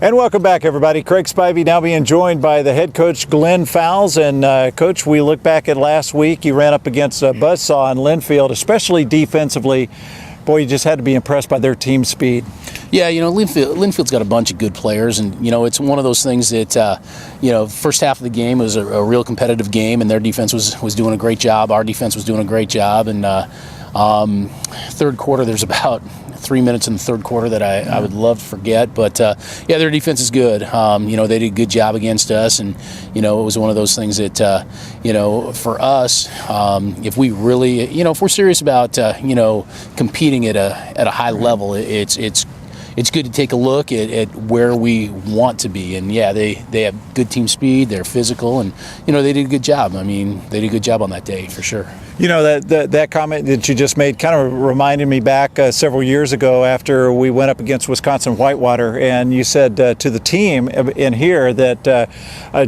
And welcome back, everybody. Craig Spivey now being joined by the head coach, Glen Fowles. And, Coach, we look back at last week. You ran up against Buzzsaw in Linfield, especially defensively. Boy, you just had to be impressed by their team speed. Yeah, Linfield's got a bunch of good players, and, it's one of those things that, first half of the game was a real competitive game, and their defense was doing a great job. Our defense was doing a great job, and third quarter, there's about 3 minutes in the third quarter that I would love to forget, but their defense is good. They did a good job against us, and it was one of those things that for us, if we really, if we're serious about competing at a high level, it's good to take a look at where we want to be. And they have good team speed, they're physical, and they did a good job. I mean, they did a good job on that day for sure. That comment that you just made kind of reminded me back several years ago after we went up against Wisconsin Whitewater, and you said to the team in here that,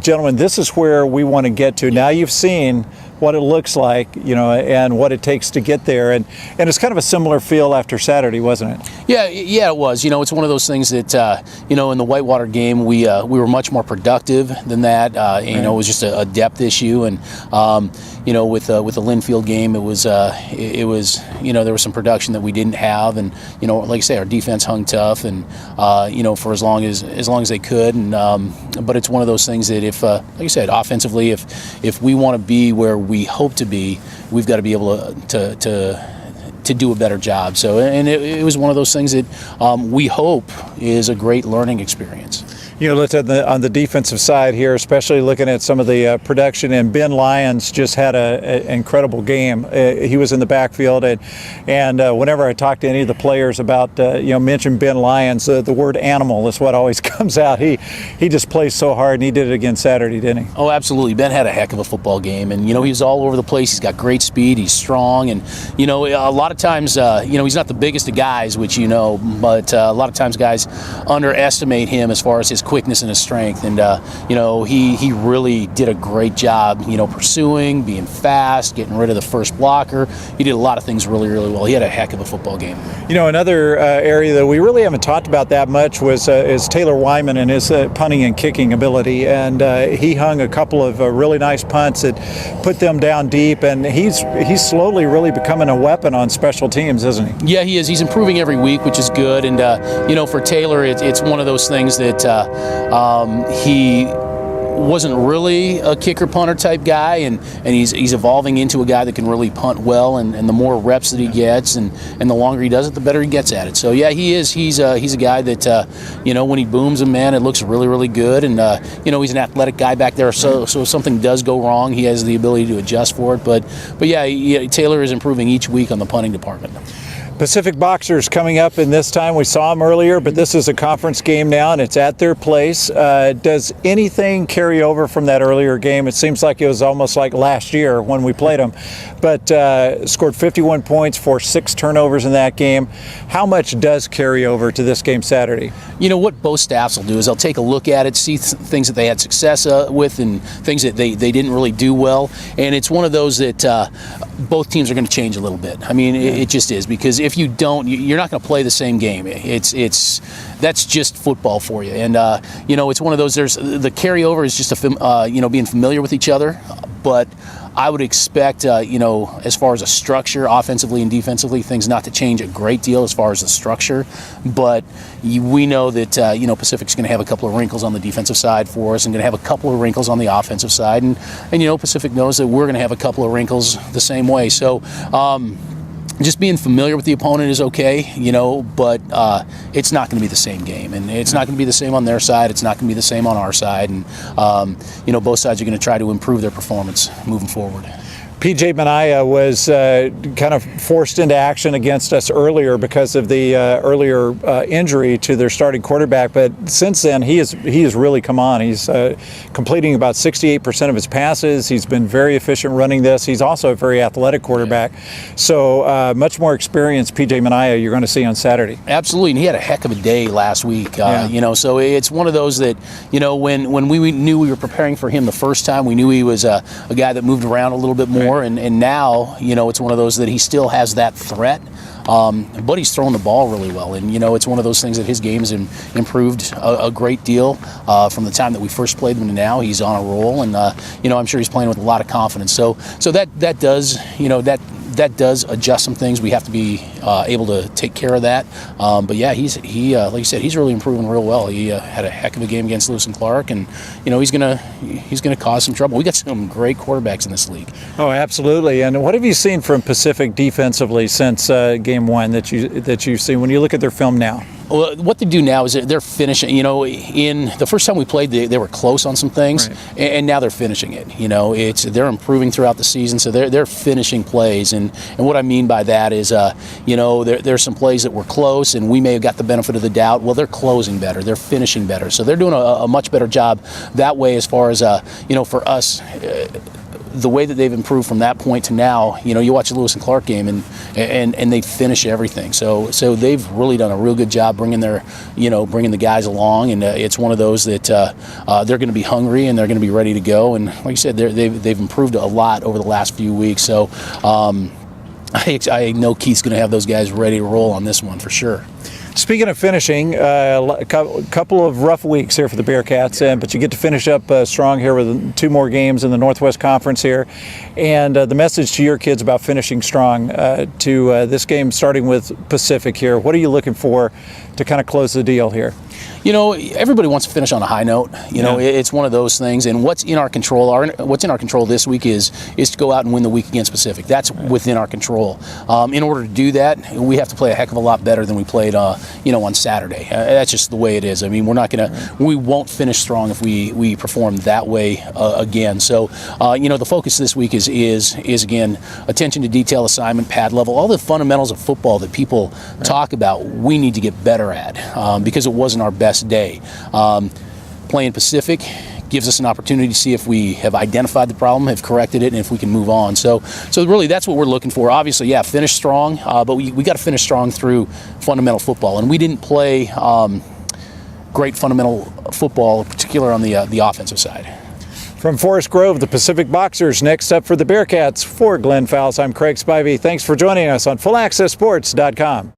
gentlemen, this is where we want to get to. Now you've seen what it looks like, and what it takes to get there, and it's kind of a similar feel after Saturday, wasn't it? Yeah, it was. It's one of those things that in the Whitewater game we were much more productive than that. It was just a depth issue, and with the Linfield game, it was there was some production that we didn't have, and like I say, our defense hung tough, and for as long as they could, and but it's one of those things that if like I said, offensively, if we want to be where we hope to be, we've got to be able to do a better job. So, and it was one of those things that we hope is a great learning experience. Let's on the defensive side here, especially looking at some of the production, and Ben Lyons just had an incredible game. He was in the backfield, and whenever I talk to any of the players about, mention Ben Lyons, the word animal is what always comes out. He just plays so hard, and he did it again Saturday, didn't he? Oh, absolutely. Ben had a heck of a football game, and, he was all over the place. He's got great speed. He's strong, and, a lot of times, he's not the biggest of guys, which but a lot of times guys underestimate him as far as his quickness and his strength, and he really did a great job, pursuing, being fast, getting rid of the first blocker. He did a lot of things really, really well. He had a heck of a football game. Another area that we really haven't talked about that much is Taylor Wyman and his punting and kicking ability, and he hung a couple of really nice punts that put them down deep, and he's slowly really becoming a weapon on special teams, isn't he? Yeah, he is. He's improving every week, which is good, and for Taylor, it's one of those things that he wasn't really a kicker punter type guy, and he's evolving into a guy that can really punt well, and the more reps that he gets and the longer he does it, the better he gets at it. So he's a guy that when he booms him, man, it looks really, really good, and he's an athletic guy back there, so if something does go wrong, he has the ability to adjust for it. But Taylor is improving each week on the punting department. Pacific Boxers coming up, and this time we saw them earlier, but this is a conference game now, and it's at their place. Does anything carry over from that earlier game? It seems like it was almost like last year when we played them, but scored 51 points for 6 turnovers in that game. How much does carry over to this game Saturday? What both staffs will do is they'll take a look at it, see things that they had success with and things that they didn't really do well, and it's one of those that both teams are going to change a little bit. I mean, it just is, because if you don't, you're not going to play the same game. That's just football for you, and it's one of those. There's the carryover is just being familiar with each other, but I would expect, as far as a structure, offensively and defensively, things not to change a great deal as far as the structure. But we know that, Pacific's going to have a couple of wrinkles on the defensive side for us, and going to have a couple of wrinkles on the offensive side. And Pacific knows that we're going to have a couple of wrinkles the same way. So, just being familiar with the opponent is okay, but it's not going to be the same game, and it's not going to be the same on their side. It's not going to be the same on our side, and both sides are going to try to improve their performance moving forward. P.J. Minaya was kind of forced into action against us earlier because of the earlier injury to their starting quarterback, but since then he has really come on. He's completing about 68% of his passes. He's been very efficient running this. He's also a very athletic quarterback. So much more experienced P.J. Minaya you're going to see on Saturday. Absolutely, and he had a heck of a day last week. So it's one of those that, when we knew we were preparing for him the first time, we knew he was a guy that moved around a little bit more. And now, it's one of those that he still has that threat, but he's throwing the ball really well. And, it's one of those things that his game has improved a great deal from the time that we first played him to now. He's on a roll, and, I'm sure he's playing with a lot of confidence. So that does, that does adjust some things. We have to be able to take care of that. But yeah, he like you said, he's really improving real well. He had a heck of a game against Lewis and Clark, and he's gonna cause some trouble. We got some great quarterbacks in this league. Oh, absolutely. And what have you seen from Pacific defensively since game one that you've seen when you look at their film now? Well, what they do now is they're finishing. In the first time we played, they were close on some things, right, and now they're finishing it. They're improving throughout the season, so they're finishing plays. And what I mean by that is, there's some plays that were close, and we may have got the benefit of the doubt. Well, they're closing better, they're finishing better, so they're doing a much better job that way. As far as for us. The way that they've improved from that point to now, you watch the Lewis and Clark game and they finish everything. So they've really done a real good job bringing the guys along, and it's one of those that they're going to be hungry and they're going to be ready to go. And like you said, they've improved a lot over the last few weeks. So I know Keith's going to have those guys ready to roll on this one for sure. Speaking of finishing, a couple of rough weeks here for the Bearcats, but you get to finish up strong here with 2 more games in the Northwest Conference here. And the message to your kids about finishing strong to this game, starting with Pacific here, what are you looking for to kind of close the deal here? Everybody wants to finish on a high note. It's one of those things. And what's in our control? What's in our control this week is to go out and win the week against Pacific. That's within our control. In order to do that, we have to play a heck of a lot better than we played, on Saturday. That's just the way it is. I mean, we won't finish strong if we perform that way again. So, the focus this week is again attention to detail, assignment, pad level, all the fundamentals of football that people talk about. We need to get better at because it wasn't our best day. Playing Pacific gives us an opportunity to see if we have identified the problem, have corrected it, and if we can move on. So really that's what we're looking for. Obviously, yeah, finish strong, but we got to finish strong through fundamental football. And we didn't play great fundamental football, particularly on the offensive side. From Forest Grove, the Pacific Boxers, next up for the Bearcats. For Glen Fowles, I'm Craig Spivey. Thanks for joining us on FullAccessSports.com.